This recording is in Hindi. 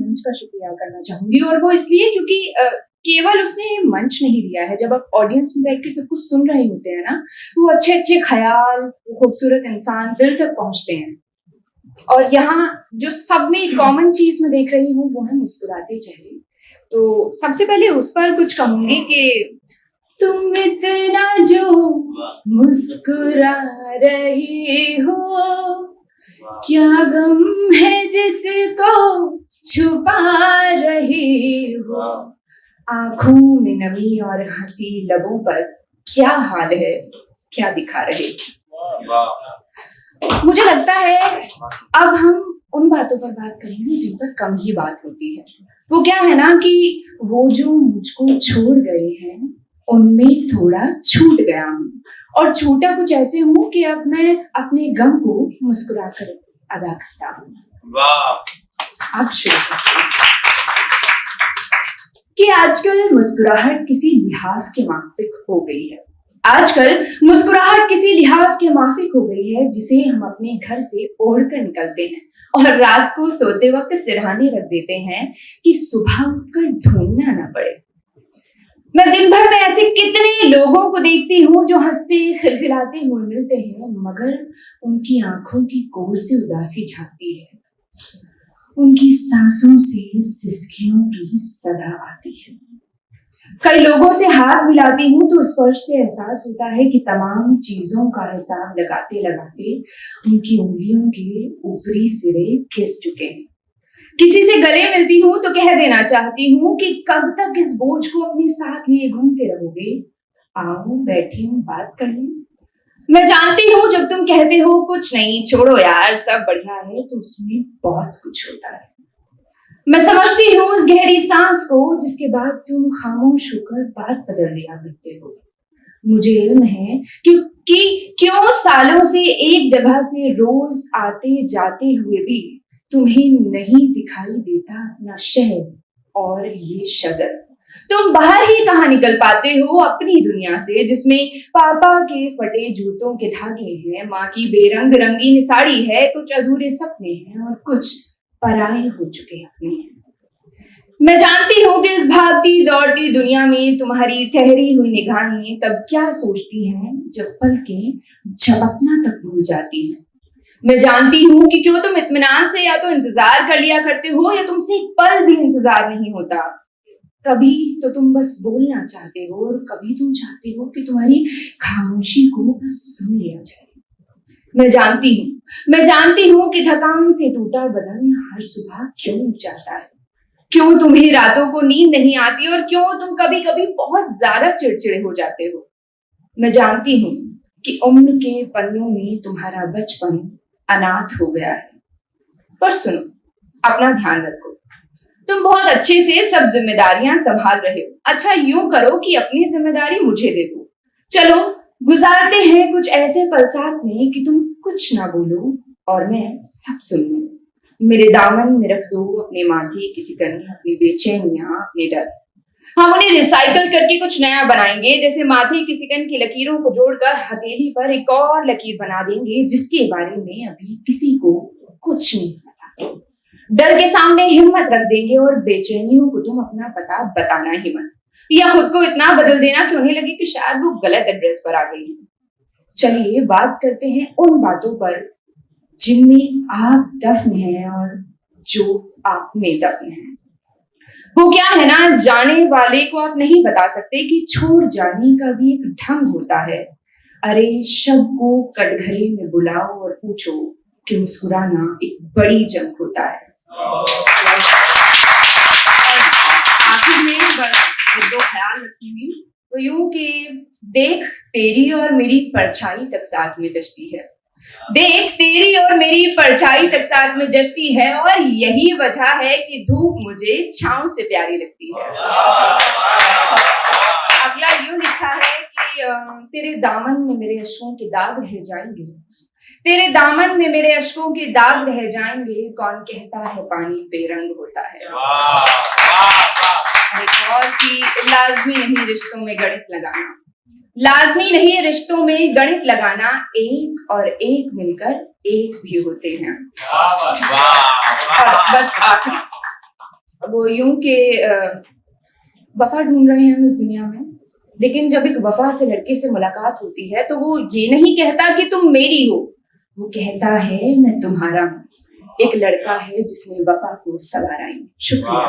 मंच का शुक्रिया करना चाहूंगी, और वो इसलिए क्योंकि केवल उसने मंच नहीं दिया है। जब आप ऑडियंस में बैठ के सब कुछ सुन रहे होते हैं ना, तो अच्छे अच्छे ख्याल, खूबसूरत इंसान दिल तक पहुंचते हैं। और यहाँ जो सब में कॉमन चीज मैं देख रही हूँ वो है मुस्कुराते चेहरे। तो सबसे पहले उस पर कुछ कहूंगी कि तुम इतना जो मुस्कुरा रहे हो, क्या गम है जिसको छुपा रहे हो, आंखों में नमी और हंसी लबों पर क्या हाल है, क्या दिखा रहे हो। मुझे लगता है अब हम उन बातों पर बात करेंगे जिन पर कम ही बात होती है। वो क्या है ना कि वो जो मुझको छोड़ गए हैं उनमें थोड़ा छूट गया हूँ, और छूटा कुछ ऐसे हूँ कि अब मैं अपने गम को मुस्कुरा कर अदा करता हूँ। वाह, आप शुरू करते हैं कि आजकल मुस्कुराहट किसी लिहाज के माफिक हो गई है। आजकल मुस्कुराहट किसी लिहाज के माफिक हो गई है जिसे हम अपने घर से ओढ़ कर निकलते हैं और रात को सोते वक्त सिरहाने रख देते हैं कि सुबह उठकर ढूंढना ना पड़े। मैं दिन भर में ऐसे कितने लोगों को देखती हूँ जो हंसते खिलखिलाते हुए मिलते हैं, मगर उनकी आंखों की कोर से उदासी झांकती है, उनकी सांसों से सिसकियों की सदा आती है। कई लोगों से हाथ मिलाती हूँ तो स्पर्श से एहसास होता है कि तमाम चीजों का हिसाब लगाते लगाते उनकी उंगलियों के ऊपरी सिरे खिस चुके हैं। किसी से गले मिलती हूँ तो कह देना चाहती हूँ कि कब तक इस बोझ को अपने साथ लिए घूमते रहोगे, आओ बैठी हूँ बात कर लें। मैं जानती हूँ जब तुम कहते हो कुछ नहीं, छोड़ो यार सब बढ़िया है, तो उसमें बहुत कुछ होता है। मैं समझती हूँ उस गहरी सांस को जिसके बाद तुम खामोश होकर बात बदल दिया करते हो। मुझे इल्म है क्योंकि क्यों सालों से एक जगह से रोज आते जाते हुए भी तुम्हें नहीं दिखाई देता अपना शहर और ये शजर। तुम बाहर ही कहाँ निकल पाते हो अपनी दुनिया से, जिसमें पापा के फटे जूतों के धागे हैं, माँ की बेरंग रंगीन साड़ी है, कुछ अधूरे सपने हैं और कुछ पराए हो चुके अपने हैं। मैं जानती हूँ कि इस भागती दौड़ती दुनिया में तुम्हारी ठहरी हुई निगाहें तब क्या सोचती हैं जब पलकें झपकना तक भूल जाती हैं। मैं जानती हूँ कि क्यों तुम इत्मीनान से या तो इंतजार कर लिया करते हो या तुमसे एक पल भी इंतजार नहीं होता। कभी तो तुम बस बोलना चाहते हो और कभी तुम चाहते हो कि तुम्हारी खामोशी को बस सुन लिया जाए। मैं जानती हूँ कि थकान से टूटा बदन हर सुबह क्यों उठ जाता है, क्यों तुम्हें रातों को नींद नहीं आती और क्यों तुम कभी कभी बहुत ज्यादा चिड़चिड़े हो जाते हो। मैं जानती हूँ कि उम्र के पन्नों में तुम्हारा बचपन अनाथ हो गया है, पर सुनो, अपना ध्यान रखो। तुम बहुत अच्छे से सब जिम्मेदारियां संभाल रहे हो। अच्छा यूं करो कि अपनी जिम्मेदारी मुझे दे दो। चलो गुजारते हैं कुछ ऐसे पल साथ में कि तुम कुछ ना बोलो और मैं सब सुन लूं। मेरे दामन में रख दो अपने माथे की सिकन, अपनी बेचैनियां, अपने डर। हम उन्हें रिसाइकल करके कुछ नया बनाएंगे, जैसे माथे की सिकन की लकीरों को जोड़कर हथेली पर एक और लकीर बना देंगे जिसके बारे में अभी किसी को कुछ नहीं पता। डर के सामने हिम्मत रख देंगे और बेचैनियों को तुम अपना पता बताना ही मत, या खुद को इतना बदल देना कि उन्हें लगे कि शायद वो गलत एड्रेस पर आ गई है। चलिए बात करते हैं उन बातों पर जिनमें आप दफन हैं और जो आप में दफन है। वो क्या है ना, जाने वाले को आप नहीं बता सकते कि छोड़ जाने का भी एक ढंग होता है। अरे शब को कटघरे में बुलाओ और पूछो कि मुस्कुराना एक बड़ी जंग होता है। आखिर में बस दो ख्याल रखूंगी, तो यूं कि देख तेरी और मेरी परछाई तक साथ में जचती है, देख तेरी और मेरी परछाई तक साथ में जचती है, और यही वजह है कि धूप मुझे छांव से प्यारी लगती है। अगला यूं लिखा है कि तेरे दामन में मेरे अश्कों के दाग रह जाएंगे, तेरे दामन में मेरे अश्कों के दाग रह जाएंगे, कौन कहता है पानी बेरंग होता है। और कि लाजमी नहीं रिश्तों में गणित लगाना, लाजमी नहीं रिश्तों में गणित लगाना, एक और एक मिलकर एक भी होते हैं। और बस आखिरी वो यूं के वफा ढूंढ रहे हैं हम इस दुनिया में, लेकिन जब एक वफा से लड़के से मुलाकात होती है तो वो ये नहीं कहता कि तुम मेरी हो, वो कहता है मैं तुम्हारा हूँ। एक लड़का है जिसने वफा को सवारा है। शुक्रिया।